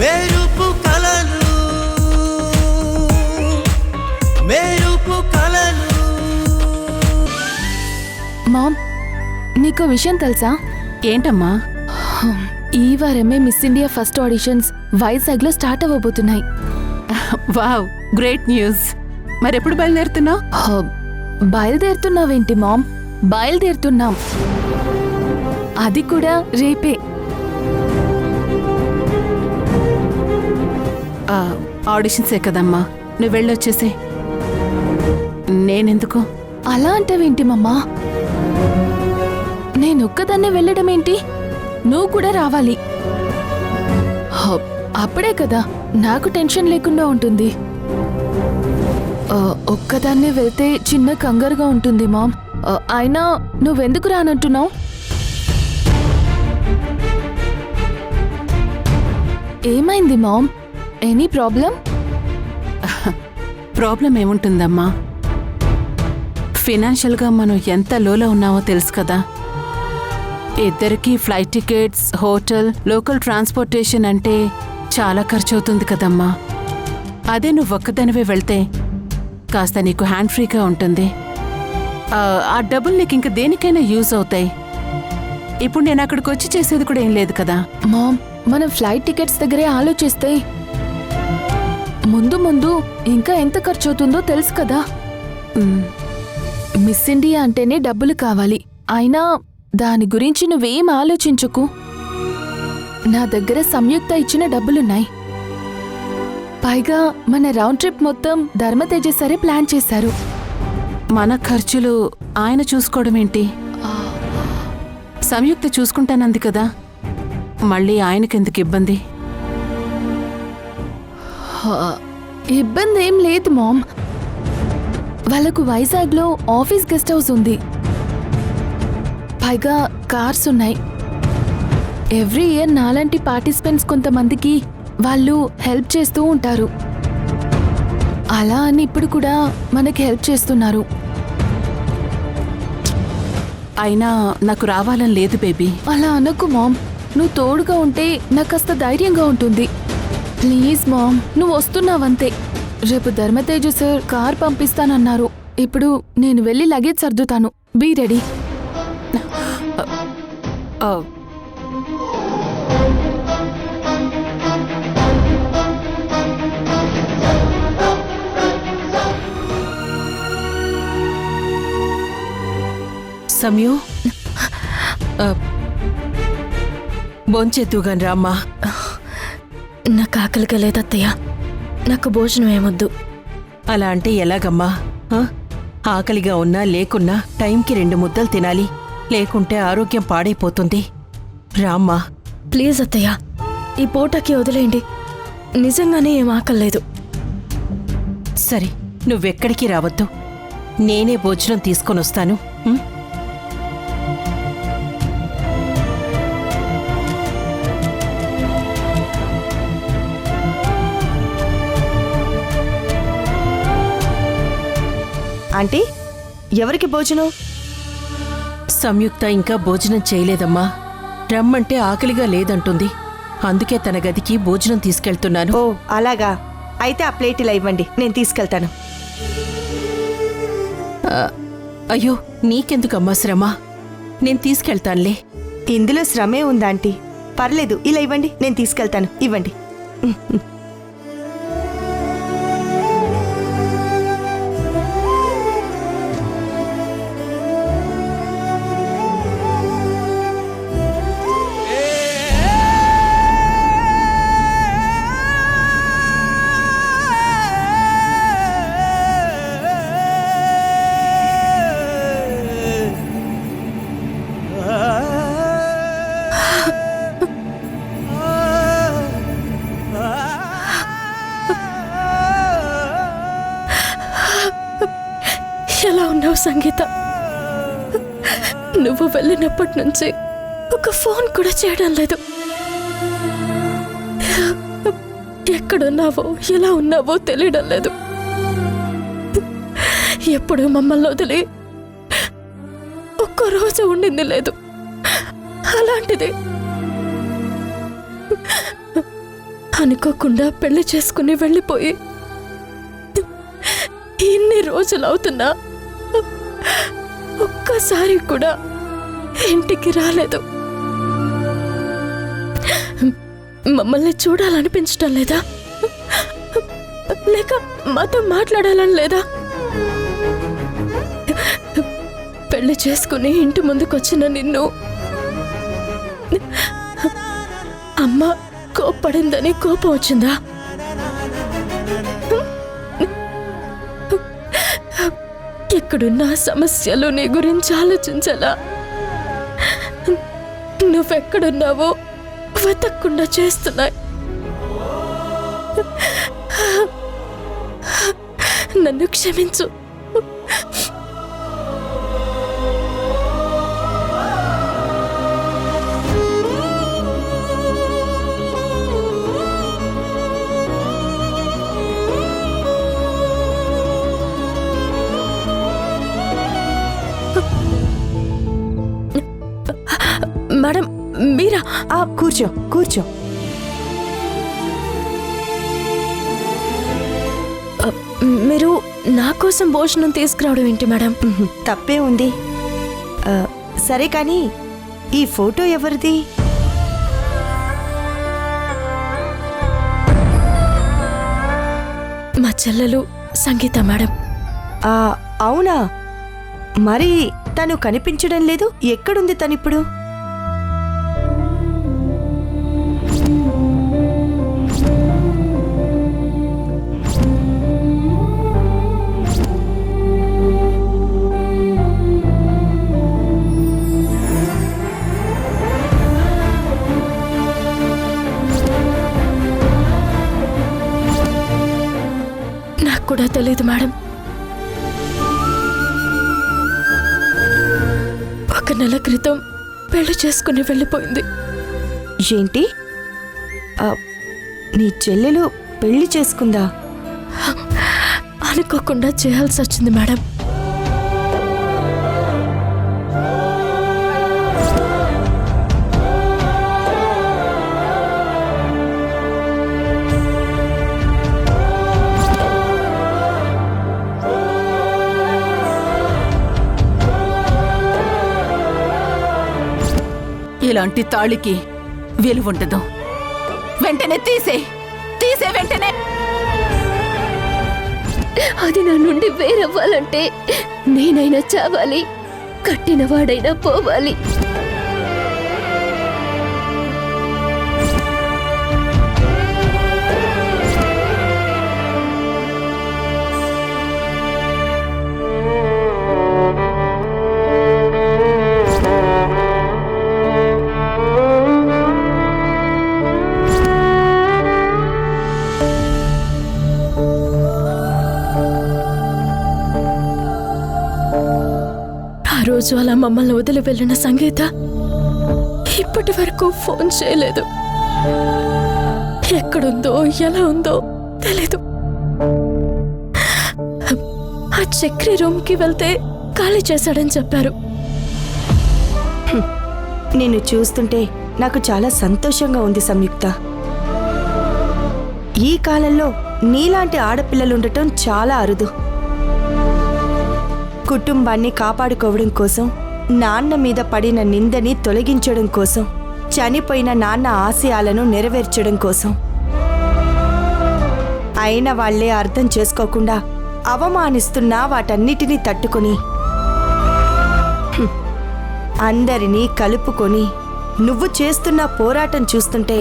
మెరుపు కలలు మెరుపు కలలు. మామ్, నీకు విషయం తెలుసా? ఏంటమ్మా? ఈ వారమే మిస్ ఇండియా ఫస్ట్ ఆడిషన్స్ వైజాగ్లో స్టార్ట్ అవ్వబోతున్నాయి. Wow, great news. మరెప్పుడు బయలుదేరుతున్నావు? బయలుదేరుతున్నావేంటి మామ్? బయలుదేరుతున్నాం, అది కూడా రేపే. ఆడిషన్సే కదమ్మా, నువ్వు వెళ్ళొచ్చేసే. నేనెందుకు? అలా అంటావేంటి మమ్మా? నేనొక్కదాన్నే వెళ్ళడమేంటి? నువ్వు కూడా రావాలి. అప్పుడే కదా నాకు టెన్షన్ లేకుండా ఉంటుంది. ఒక్కదాన్నే వెళ్తే చిన్న కంగారుగా ఉంటుంది మామ్. అయినా నువ్వెందుకు రానంటున్నావు? ఏమైంది మామ్? Any problem? ప్రాబ్లం ఏముంటుందమ్మా? ఫినాన్షియల్గా మనం ఎంత లోలో ఉన్నామో తెలుసు కదా. ఇద్దరికి flight tickets, hotel, local transportation అంటే చాలా ఖర్చు అవుతుంది కదమ్మా. అదే నువ్వు ఒక్కదానివే వెళ్తే కాస్త నీకు హ్యాండ్ ఫ్రీగా ఉంటుంది. ఆ డబ్బులు నీకు ఇంక దేనికైనా యూజ్ అవుతాయి. ఇప్పుడు నేను అక్కడికి వచ్చి చేసేది కూడా ఏం లేదు కదా. మామ్, మనం ఫ్లైట్ టికెట్స్ దగ్గరే ఆలోచిస్తే ముందు ముందు ఇంకా ఎంత ఖర్చు అవుతుందో తెలుసు కదా. మిస్ ఇండియా అంటేనే డబ్బులు కావాలి. అయినా దాని గురించి నువ్వేం ఆలోచించకు. నా దగ్గర సంయుక్త ఇచ్చిన డబ్బులున్నాయి. పైగా మన రౌండ్ ట్రిప్ మొత్తం ధర్మతేజ సరే ప్లాన్ చేశారు. మన ఖర్చులు ఆయన చూసుకోవడం ఏంటి? సంయుక్త చూసుకుంటానంది కదా, మళ్ళీ ఆయనకెందుకు ఇబ్బంది? ఇబ్బంది ఏం లేదు మామ్. వాళ్ళకు వైజాగ్లో ఆఫీస్ గెస్ట్ హౌస్ ఉంది. పైగా కార్స్ ఉన్నాయి. ఎవ్రీ ఇయర్ నాలాంటి పార్టిసిపెంట్స్ కొంతమందికి వాళ్ళు హెల్ప్ చేస్తూ ఉంటారు. అలా అని ఇప్పుడు కూడా మనకి హెల్ప్ చేస్తున్నారు. అయినా నాకు రావాలని లేదు బేబీ. అలా అనకు మామ్. నువ్వు తోడుగా ఉంటే నాకు కాస్త ధైర్యంగా ఉంటుంది. ప్లీజ్ మామ్, నువ్వు వస్తున్నావంతే. రేపు ధర్మతేజ సార్ కార్ పంపిస్తానన్నారు. ఇప్పుడు నేను వెళ్ళి లగేజ్ సర్దుతాను. Be ready. సమయూ, భోంచేద్దుగాని రామ్మా. నాకు ఆకలిగా లేదత్తయ్య. నాకు భోజనం ఏమొద్దు. అలా అంటే ఎలాగమ్మా? ఆకలిగా ఉన్నా లేకున్నా టైంకి 2 ముద్దలు తినాలి, లేకుంటే ఆరోగ్యం పాడైపోతుంది. రామ్మా. ప్లీజ్ అత్తయ్య, ఈ పూటకి వదిలేయండి. నిజంగానే ఏం ఆకలేదు. సరే, నువ్వెక్కడికి రావద్దు. నేనే భోజనం తీసుకొనొస్తాను. ఆంటీ, ఎవరికి భోజనం? సంయుక్త ఇంకా భోజనం చేయలేదమ్మా. రమ్మంటే ఆకలిగా లేదంటుంది. అందుకే తన గదికి భోజనం తీసుకెళ్తున్నాను. ఓ అలాగా, అయితే ఆ ప్లేట్ ఇలా ఇవ్వండి, నేను తీసుకెళ్తాను. అయ్యో, నీకెందుకమ్మా శ్రమ? నేను తీసుకెళ్తానులే. ఇందులో శ్రమే ఉందా ఆంటీ? పర్లేదు, ఇలా ఇవ్వండి, నేను తీసుకెళ్తాను. ఇవ్వండి. ఎలా ఉన్నావు సంగీత? నువ్వు వెళ్ళినప్పటి నుంచి ఒక ఫోన్ కూడా చేయడం లేదు. ఎక్కడున్నావో ఎలా ఉన్నావో తెలియడం లేదు. ఎప్పుడు మమ్మల్ని వదిలి ఒక్కరోజు ఉండింది లేదు. అలాంటిది అనుకోకుండా పెళ్లి చేసుకుని వెళ్ళిపోయి ఇన్ని రోజులు అవుతున్నా ఒక్కసారి కూడా ఇంటికి రాలేదు. మమ్మల్ని చూడాలనిపించటం లేదా? లేక మాతో మాట్లాడాలని లేదా? పెళ్లి చేసుకుని ఇంటి ముందుకొచ్చిన నిన్ను అమ్మ కోప్పడిందని కోపం వచ్చిందా? ఎక్కడున్నా సమస్యలు నీ గురించి ఆలోచించాలా? నువ్వెక్కడున్నావో వెతక్కుండా చేస్తున్నాయి. నన్ను క్షమించు. మేడం, మీరా? కూర్చో కూర్చో. మీరు నా కోసం భోజనం తీసుకురావడం ఏంటి మేడం? తప్పే ఉంది. సరే కానీ ఈ ఫోటో ఎవరిది? మా చెల్లెలు సంగీత మేడం. అవునా? మరి తను కనిపించడం లేదు. ఎక్కడుంది తనిప్పుడు? నాకు కూడా తెలియదు మేడం. ఒక నెల క్రితం పెళ్లి చేసుకుని వెళ్ళిపోయింది. ఏంటి? నీ చెల్లెలు పెళ్లి చేసుకుందా? అనుకోకుండా చేయాల్సి వచ్చింది మేడం. ఇలాంటి తాళికి విలువుండదు. వెంటనే తీసే వెంటనే. అది నా నుండి వేరవ్వాలంటే నేనైనా చావాలి, కట్టినవాడైనా పోవాలి. ఆ రోజు అలా మమ్మల్ని వదిలి వెళ్ళిన సంగీత ఇప్పటి వరకు ఫోన్ చేయలేదు. ఎక్కడుందో ఎలా ఉందో తెలీదు. ఆ చక్రి రూమ్కి వెళ్తే ఖాళీ చేశాడని చెప్పారు. నిన్ను చూస్తుంటే నాకు చాలా సంతోషంగా ఉంది సంయుక్త. ఈ కాలంలో నీలాంటి ఆడపిల్లలుండటం చాలా అరుదు. కుటుంబాన్ని కాపాడుకోవడం కోసం, నాన్న మీద పడిన నిందని తొలగించడం కోసం, చనిపోయిన నాన్న ఆశయాలను నెరవేర్చడం కోసం. అయిన వాళ్లే అర్థం చేసుకోకుండా అవమానిస్తున్నా వాటన్నిటినీ తట్టుకొని అందరినీ కలుపుకొని నువ్వు చేస్తున్న పోరాటం చూస్తుంటే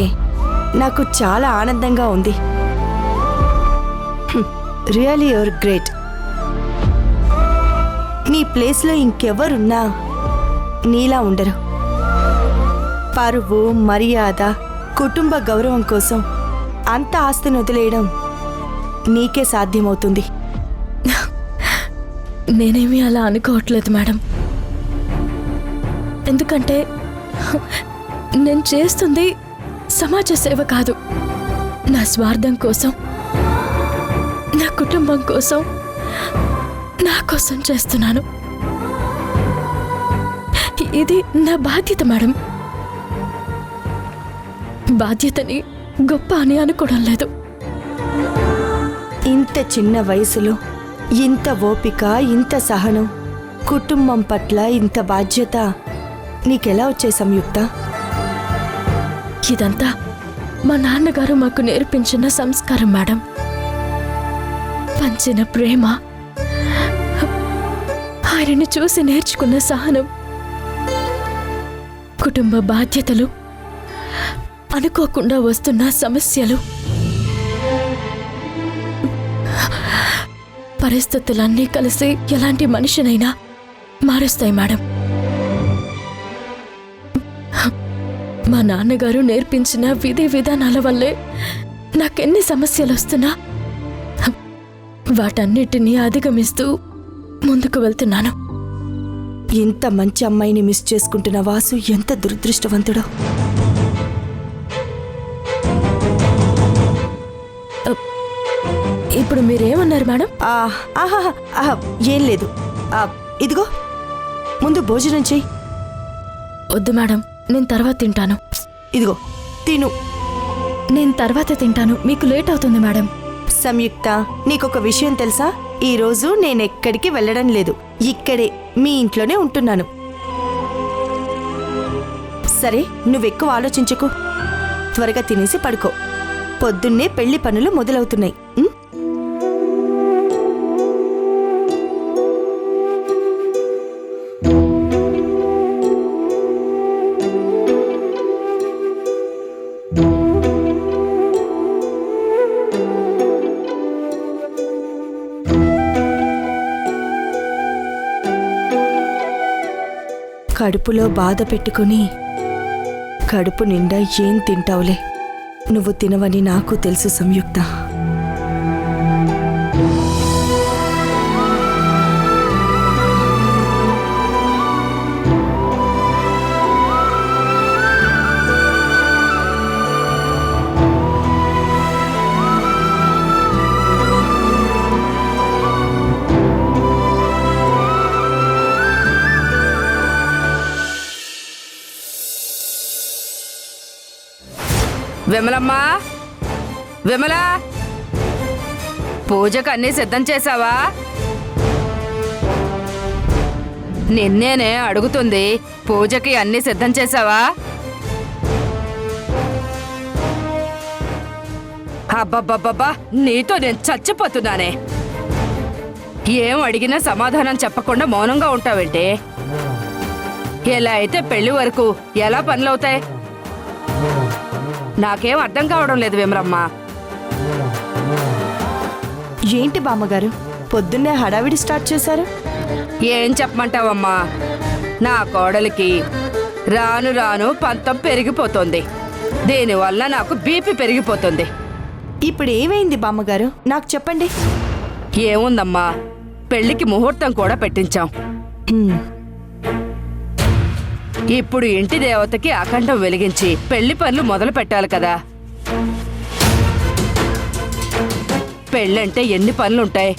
నాకు చాలా ఆనందంగా ఉంది. Really your great. నీ ప్లేస్లో ఇంకెవరున్నా నీలా ఉండరు. పరువు, మర్యాద, కుటుంబ గౌరవం కోసం అంత ఆస్తిని వదిలేయడం నీకే సాధ్యమవుతుంది. నేనేమీ అలా అనుకోవట్లేదు మేడం. ఎందుకంటే నేను చేస్తుంది సమాజ సేవ కాదు. నా స్వార్థం కోసం, నా కుటుంబం కోసం, నా కోసం చేస్తున్నాను. ఇది నా బాధ్యత మేడం. బాధ్యతని గొప్ప అని అనుకోవడం లేదు. ఇంత చిన్న వయసులో ఇంత ఓపిక, ఇంత సహనం, కుటుంబం పట్ల ఇంత బాధ్యత నీకెలా వచ్చాయి సంయుక్త? ఇదంతా మా నాన్నగారు మాకు నేర్పించిన సంస్కారం మేడం. పంచిన ప్రేమ, ఆయనని చూసి నేర్చుకున్న సహనం, కుటుంబ బాధ్యతలు, అనుకోకుండా వస్తున్న సమస్యలు, పరిస్థితులన్నీ కలిసి ఎలాంటి మనిషినైనా మారుస్తాయి మేడం. మా నాన్నగారు నేర్పించిన విధి విధానాల వల్లే నాకెన్ని సమస్యలు వస్తున్నా వాటన్నిటినీ అధిగమిస్తూ ముందుకు వెళ్తున్నాను. ఇంత మంచి అమ్మాయిని మిస్ చేసుకుంటున్న వాసు ఎంత దురదృష్టవంతుడో. ఇప్పుడు మీరేమన్నారు మేడం? ఏం లేదు. ఇదిగో ముందు భోజనం చెయ్యి. వద్దు మేడం, నేను తర్వాత తింటాను. ఇదిగో తిను. నేను తర్వాత తింటాను, మీకు లేట్ అవుతుంది మేడం. సంయుక్త, నీకొక విషయం తెలుసా? ఈరోజు నేనెక్కడికి వెళ్ళడం లేదు, ఇక్కడే మీ ఇంట్లోనే ఉంటున్నాను. సరే, నువ్వెక్కువ ఆలోచించకు, త్వరగా తినేసి పడుకో. పొద్దున్నే పెళ్లి పనులు మొదలవుతున్నాయి. కడుపులో బాధ పెట్టుకుని కడుపు నిండా ఏం తింటావులే. నువ్వు తినవని నాకు తెలుసు సంయుక్త. విమలమ్మా, విమల, పూజకు అన్నీ సిద్ధం చేశావా? నిన్నేనే అడుగుతుంది, పూజకి అన్నీ సిద్ధం చేశావా? అబ్బబ్బబ్బబ్బా, నీతో నేను చచ్చిపోతున్నానే. ఏం అడిగినా సమాధానం చెప్పకుండా మౌనంగా ఉంటావేంటి? ఇలా అయితే పెళ్లి వరకు ఎలా పనులవుతాయి? నాకేం అర్థం కావడం లేదు విమలమ్మ. ఏంటి బామ్మగారు, పొద్దున్నే హడావిడి స్టార్ట్ చేశారు? ఏం చెప్పమంటావమ్మా, నా కోడలికి రాను రాను పంతం పెరిగిపోతుంది. దీనివల్ల నాకు బీపీ పెరిగిపోతుంది. ఇప్పుడు ఏమైంది బామ్మగారు, నాకు చెప్పండి. ఏముందమ్మా, పెళ్లికి ముహూర్తం కూడా పెట్టించాం. ఇప్పుడు ఇంటి దేవతకి అఖండం వెలిగించి పెళ్లి పనులు మొదలు పెట్టాలి కదా. పెళ్ళంటే ఎన్ని పనులుంటాయి?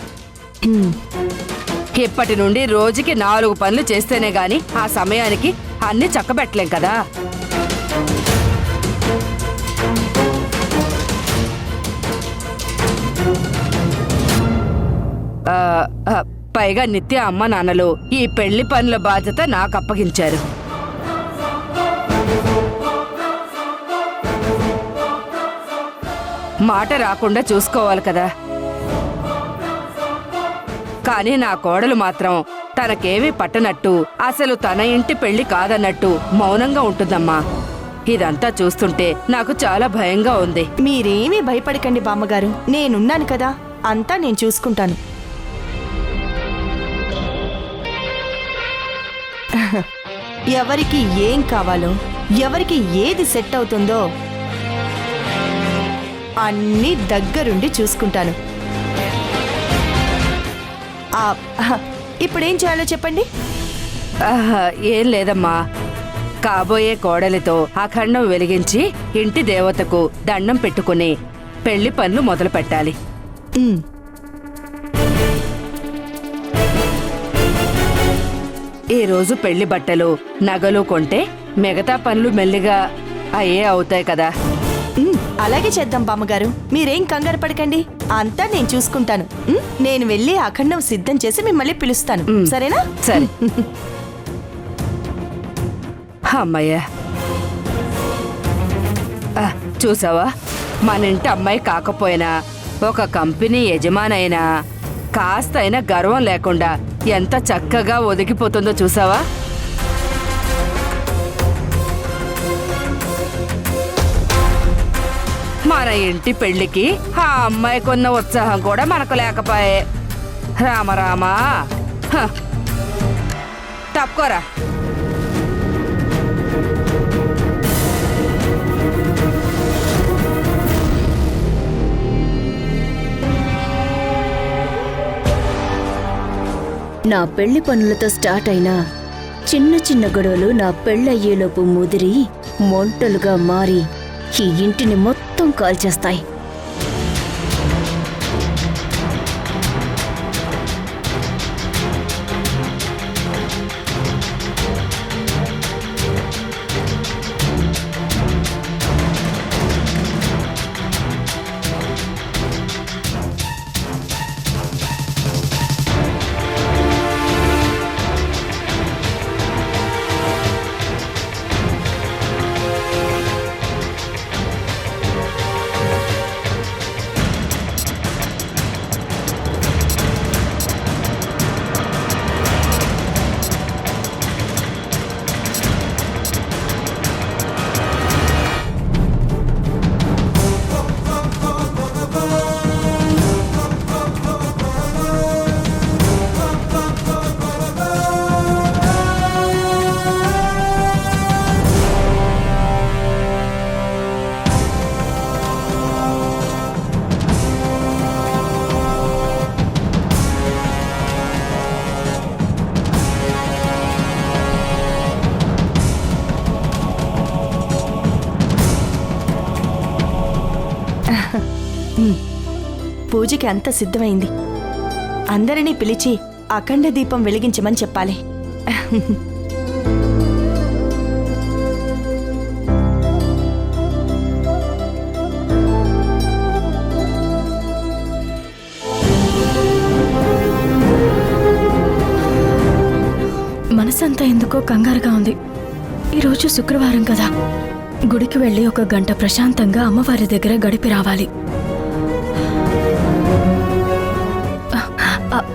ఇప్పటి నుండి రోజుకి 4 పనులు చేస్తేనే గాని ఆ సమయానికి అన్ని చక్కబెట్టలేం కదా. పైగా నిత్య అమ్మ నాన్నలు ఈ పెళ్లి పనుల బాధ్యత నాకు అప్పగించారు. మాట రాకుండా చూసుకోవాలి కదా. కానీ నా కోడలు మాత్రం తనకేమీ పట్టనట్టు, అసలు తన ఇంటి పెళ్లి కాదన్నట్టు మౌనంగా ఉంటుందమ్మా. ఇదంతా చూస్తుంటే నాకు చాలా భయంగా ఉంది. మీరేమీ భయపడకండి బామ్మగారు, నేనున్నాను కదా, అంతా నేను చూసుకుంటాను. ఎవరికి ఏం కావాలో, ఎవరికి ఏది సెట్ అవుతుందో అన్నీ దగ్గరుండి చూసుకుంటాను. ఇప్పుడేం చేయాలో చెప్పండి. ఏం లేదమ్మా, కాబోయే కోడలితో అఖండం వెలిగించి ఇంటి దేవతకు దండం పెట్టుకుని పెళ్లి పనులు మొదలు పెట్టాలి. ఈరోజు పెళ్లి బట్టలు, నగలు కొంటే మిగతా పనులు మెల్లిగా అయ్యే అవుతాయి కదా. అలాగే చేద్దాం బామ్మగారు, మీరేం కంగారు పడకండి, అంతా నేను చూసుకుంటాను. నేను వెళ్ళి అఖండం సిద్ధం చేసి మిమ్మల్ని పిలుస్తాను, సరేనా? సరే. అమ్మయ్య, చూసావా, మన ఇంటి అమ్మాయి కాకపోయినా ఒక కంపెనీ యజమానైనా కాస్తైనా గర్వం లేకుండా ఎంత చక్కగా ఒదిగిపోతుందో చూసావా? మన ఇంటి పెళ్లికి ఆ అమ్మాయికున్న ఉత్సాహం కూడా మనకు లేకపోయే. రామరామా, తప్పుకోరా. నా పెళ్లి పనులతో స్టార్ట్ అయిన చిన్న చిన్న గొడవలు నా పెళ్ళయ్యేలోపు ముదిరి మొంటలుగా మారి ఈ ఇంటిని మొత్తం కాల్చేస్తాయి. పూజకి అంత సిద్ధమైంది. అందరినీ పిలిచి అఖండ దీపం వెలిగించమని చెప్పాలి. మనసంతా ఎందుకో కంగారుగా ఉంది. ఈరోజు శుక్రవారం కదా, గుడికి వెళ్ళి 1 గంట ప్రశాంతంగా అమ్మవారి దగ్గర గడిపి రావాలి.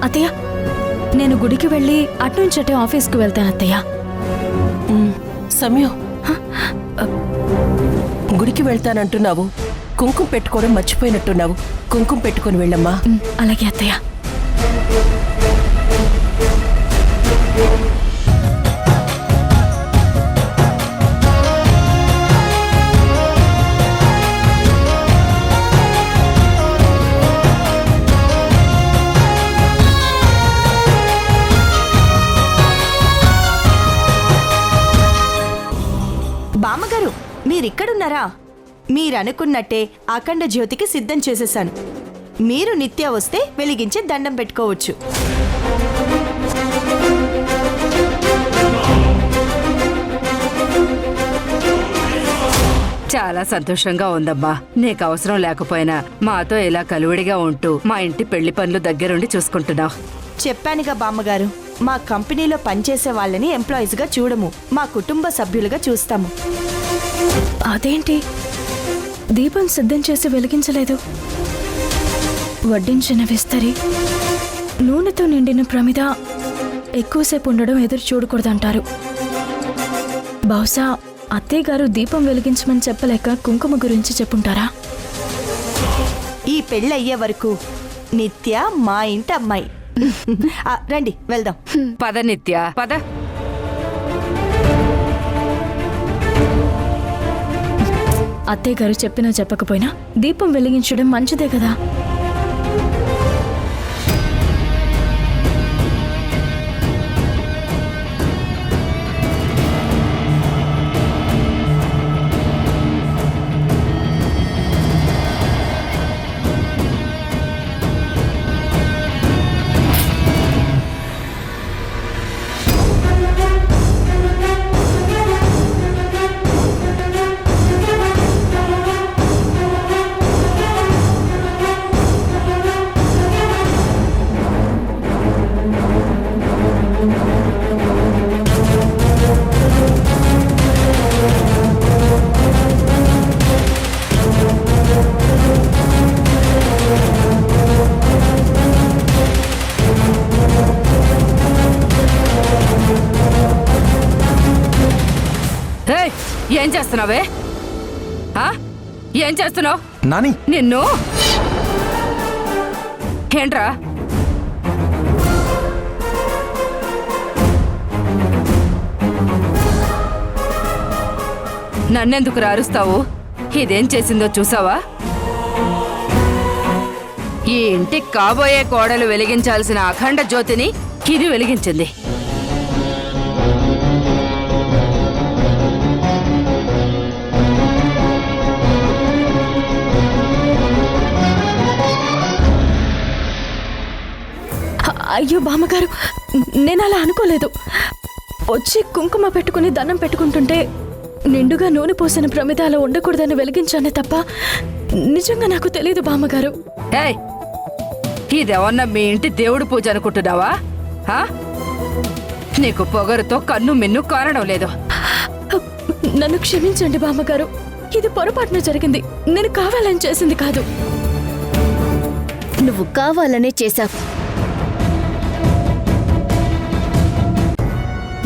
అత్తయ్య, నేను గుడికి వెళ్ళి అటునుంచటే ఆఫీస్కి వెళ్తాను అత్తయ్య. సమయం గుడికి వెళ్తానంటున్నావు, కుంకుమ పెట్టుకోవడం మర్చిపోయినట్టున్నావు. కుంకుమ పెట్టుకొని వెళ్ళమ్మా. అలాగే అత్తయ్య. బామ్మగారు, మీరిక్కడున్నారా? మీరనుకున్నట్టే అఖండ జ్యోతికి సిద్ధం చేసేశాను. మీరు నిత్య వస్తే వెలిగించి దండం పెట్టుకోవచ్చు. చాలా సంతోషంగా ఉందమ్మా. నీకు అవసరం లేకపోయినా మాతో ఇలా కలువడిగా ఉంటూ మా ఇంటి పెళ్లి పనులు దగ్గరుండి చూసుకుంటున్నావు. చెప్పానుగా బామ్మగారు, మా కంపెనీలో పనిచేసే వాళ్ళని ఎంప్లాయీస్గా చూడము, మా కుటుంబ సభ్యులుగా చూస్తాము. అదేంటి, దీపం సిద్ధం చేసి వెలిగించలేదు? వడ్డించిన విస్తరి, నూనెతో నిండిన ప్రమిద ఎక్కువసేపు ఉండడం ఎదురు చూడకూడదంటారు. బహుశా అత్తయ్య గారు దీపం వెలిగించమని చెప్పలేక కుంకుమ గురించి చెప్పుంటారా? ఈ పెళ్ళయ్యే వరకు నిత్య మా ఇంటి అమ్మాయి. రండి వెళ్దాం. పద నిత్య, పద. అత్తయ్య గారు చెప్పినా చెప్పకపోయినా దీపం వెలిగించడం మంచిదే కదా. చేస్తున్నావే ఆ? ఏం చేస్తున్నావు? నాని నిన్ను ఏంట్రా? నన్నెందుకు రారుస్తావు? ఇదేం చేసిందో చూసావా? ఈ ఇంటికి కాబోయే కోడలు వెలిగించాల్సిన అఖండ జ్యోతిని ఇది వెలిగించింది. అయ్యో బామ్మగారు, నేను అలా అనుకోలేదు. వచ్చి కుంకుమ పెట్టుకుని దండం పెట్టుకుంటుంటే నిండుగా నూనె పోసిన ప్రమిద అలా ఉండకూడదని వెలిగించానే తప్ప నిజంగా నాకు తెలియదు బామ్మగారు. ఏయ్, ఇదేమన్నా మీ ఇంటి దేవుడి పూజ అనుకుంటున్నావా? ఆ? నీకు పొగరుతో కన్ను మిన్ను కారణం లేదు. నన్ను క్షమించండి బామ్మగారు, ఇది పొరపాటున జరిగింది. నేను కావాలని చేసింది కాదు. నువ్వు కావాలనే చేశావు.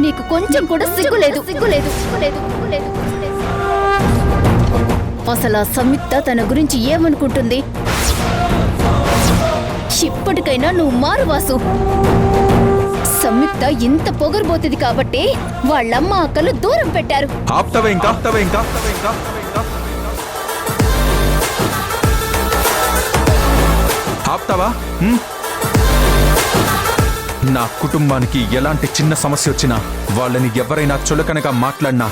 నీకు కొంచెం కూడా సిగ్గులేదు. అసలు ఆ సంయుక్త తన గురించి ఏమనుకుంటుంది? ఇప్పటికైనా నువ్వు మారు వాసు. సంయుక్త ఇంత పొగరబోతుంది కాబట్టి వాళ్ళమ్మ అక్కలు దూరం పెట్టారు. ఆప్తావా? నా కుటుంబానికి ఎలాంటి చిన్న సమస్య వచ్చినా వాళ్ళని ఎవరైనా చులకనగా మాట్లాడినా